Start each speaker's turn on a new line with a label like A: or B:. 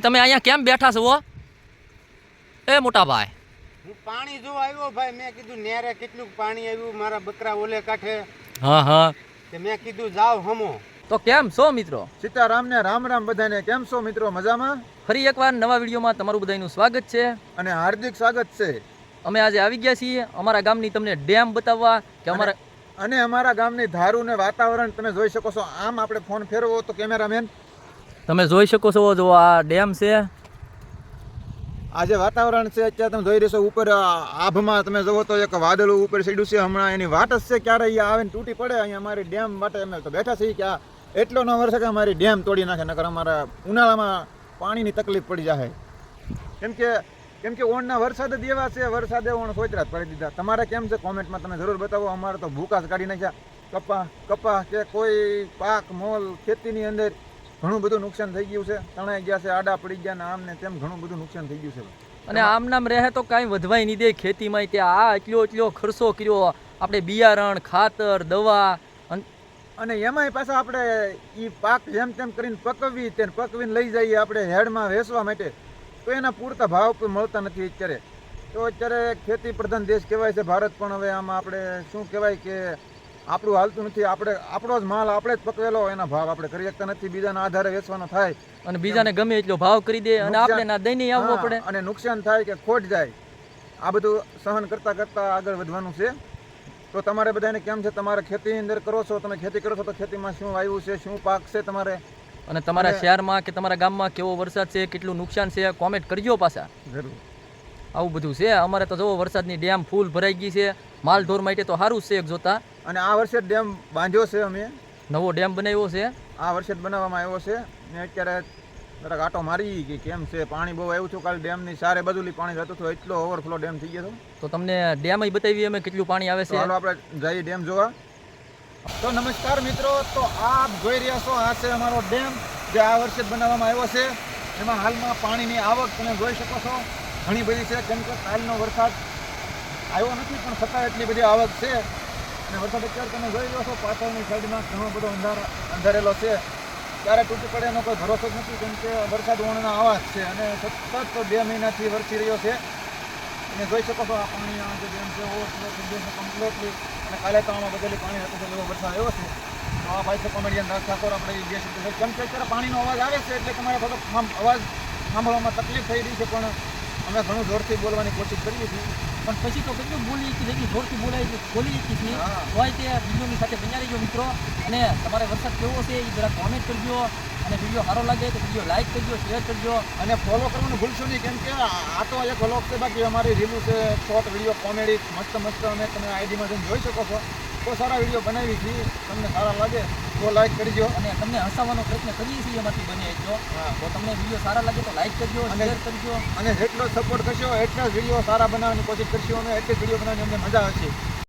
A: તમે અહીંયા કેમ બેઠા છો? એ મોટા ભાઈ,
B: હું પાણી જો આવ્યો ભાઈ, મેં કીધું નેરે કેટલું પાણી આવ્યું, મારા બકરા ઓલે કાંઠે.
A: હા
B: તે મેં કીધું જાવ હમો.
A: તો કેમ છો મિત્રો?
C: સીતારામ ને રામ રામ બધાને. કેમ છો મિત્રો? મજામાં?
A: ફરી એકવાર નવા વિડીયોમાં તમારું બધાનું સ્વાગત છે
C: અને હાર્દિક સ્વાગત છે.
A: અમે આજે આવી ગયા છીએ અમારા ગામની તમને ડેમ બતાવવા કે
C: અમારા ગામની ધારું ને વાતાવરણ તમે જોઈ શકો છો. આમ આપણે ફોન ફેરવો તો કેમેરામેન
A: તમે જોઈ શકો છો. જો આ ડેમ છે.
C: આ જે વાતાવરણ છે અત્યારે તમે જોઈ રહેશો ઉપર આભમાં તમે જોવો તો એક વાદળું ઉપર સીડ્યું છે. હમણાં એની વાટ જ છે ક્યારે અહીંયા આવે ને તૂટી પડે. અહીંયા અમારી ડેમ માટે અમે તો બેઠા છીએ કે આ એટલો ન વરસે કે અમારી ડેમ તોડી નાખે, નકર અમારા ઉનાળામાં પાણીની તકલીફ પડી જાય. કેમ કે ઓણના વરસાદ જ એવા છે, વરસાદે ઓણ સોચરા પડી દીધા. તમારે કેમ છે કોમેન્ટમાં તમે જરૂર બતાવો. અમારે તો ભૂકાશ કાઢી નાખ્યા. કપા કે કોઈ પાક મોલ ખેતીની અંદર ઘણું બધું નુકસાન થઈ ગયું છે. તણાઈ ગયા છે, આડા પડી ગયા ને આમ ને તેમ ઘણું બધું નુકસાન થઈ ગયું છે.
A: અને આમ નામ રહે તો કાંઈ વધવાય નહીં દે ખેતીમાં. ત્યાં આ એટલો ખર્ચો કર્યો આપણે, બિયારણ, ખાતર, દવા,
C: અને એમાંય પાછા આપણે એ પાક જેમ તેમ કરીને પકવીને લઈ જઈએ આપણે હેડમાં વેચવા માટે, તો એના પૂરતા ભાવ પણ મળતા નથી અત્યારે. તો અત્યારે ખેતી પ્રધાન દેશ કહેવાય છે ભારત, પણ હવે આમાં આપણે શું કહેવાય કે આપણું હાલતું નથી. આપણો જ માલ આપણે જ પકવેલો એના ભાવ આપણે કરી શકતા નથી, બીજાના આધારે વેચવાનો થાય
A: અને બીજાને ગમે એટલો ભાવ કરી દે અને આપણે ના દઈને આવવો પડે
C: અને નુકસાન થાય કે ખોટ જાય. આ બધું સહન કરતા આગળ વધવાનું છે. તો તમારે બધાને કેમ છે? તમારે ખેતી અંદર કરો છો, તમે ખેતી કરો છો તો ખેતીમાં શું આવ્યું છે, શું પાક છે તમારે,
A: અને તમારા શહેરમાં કે તમારા ગામમાં કેવો વરસાદ છે, કેટલું નુકસાન છે, કોમેન્ટ કરજો પાછા.
C: જરૂર.
A: આવું બધું છે. અમારે તો જો વરસાદની ડેમ ફૂલ ભરાઈ ગઈ છે. માલ ઢોર માટે તો સારું છે એક જોતા.
C: અને આ વર્ષે ડેમ બાંધ્યો છે, અમે નવો
A: ડેમ બનાવ્યો છે.
C: આ વર્ષે જ બનાવવામાં આવ્યો છે ને અત્યારે જરાક આટો મારી કે કેમ છે. પાણી બહુ આવ્યું હતું કાલે, ડેમની ચારે બાજુલી પાણી જતું હતું, એટલો ઓવરફ્લો ડેમ થઈ ગયો હતો.
A: તો તમને ડેમ બતાવી અમે કેટલું પાણી આવે છે.
C: ચાલો આપણે જઈએ ડેમ જોવા. તો નમસ્કાર મિત્રો, તો આપ જોઈ રહ્યા છો આ છે અમારો ડેમ જે આ વર્ષે જ બનાવવામાં આવ્યો છે. એમાં હાલમાં પાણીની આવક તમે જોઈ શકો છો ઘણી બધી છે, કેમ કે કાલનો વરસાદ આવ્યો નથી પણ છતાં એટલી બધી આવક છે. અને વરસાદ અત્યારે તમે જોઈ રહ્યો છો પાછળની સાઈડમાં ઘણો બધો અંધારેલો છે. ક્યારે તૂટી પડે એનો કોઈ ભરોસો જ નથી, કેમ કે વરસાદ ઓણના આવા જ છે અને સતત 2 મહિનાથી વરસી રહ્યો છે. અને જોઈ શકો છો આ પાણી આ જે ડેમ છે ઓવરફ્લો થઈ ગયો છે કમ્પ્લીટલી. અને કાલે તો આમાં બધેલી પાણી હતું એવો વરસાદ આવ્યો છે. તો આ ભાઈ છે કોમેડિયન રાજ ઠાકોર. આપણે જે કેમ કે અત્યારે પાણીનો અવાજ આવે છે એટલે તમારે થોડોક અવાજ સાંભળવામાં તકલીફ થઈ રહી છે, પણ અમે ઘણું જોરથી બોલવાની કોશિશ કરીએ છીએ.
A: પણ પછી તો કેટલું બોલી જેટલી જોરથી બોલી શકીએ હોય તે વિડીયોની સાથે બન્યા રહીજો મિત્રો. અને તમારે વરસાદ કેવો છે એ જરા કોમેન્ટ કરજો, અને વિડીયો સારો લાગે તો વિડીયો લાઈક કરજો, શેર કરજો
C: અને ફોલો કરવાનું ભૂલશો નહીં, કેમ કે આ તો એક વ્લોગ છે, બાકી અમારી રીલું છે, શોર્ટ વિડીયો, કોમેડી મસ્ત અમે તમે આઈડીમાં જઈને જોઈ શકો છો. તો સારા વિડીયો બનાવી છીએ, તમને સારા લાગે તો લાઈક કરજો.
A: અને તમને હસાવવાનો પ્રયત્ન કરીએ છીએ એમાંથી બને એટલો. તો તમને વિડીયો સારા લાગે તો લાઈક કરજો, શેર કરજો.
C: અને જેટલો સપોર્ટ કરશો એટલા જ વિડીયો સારા બનાવવાની કોશિશ કરશું અમે, એટલી જ વિડીયો બનાવવાની અમને મજા આવશે.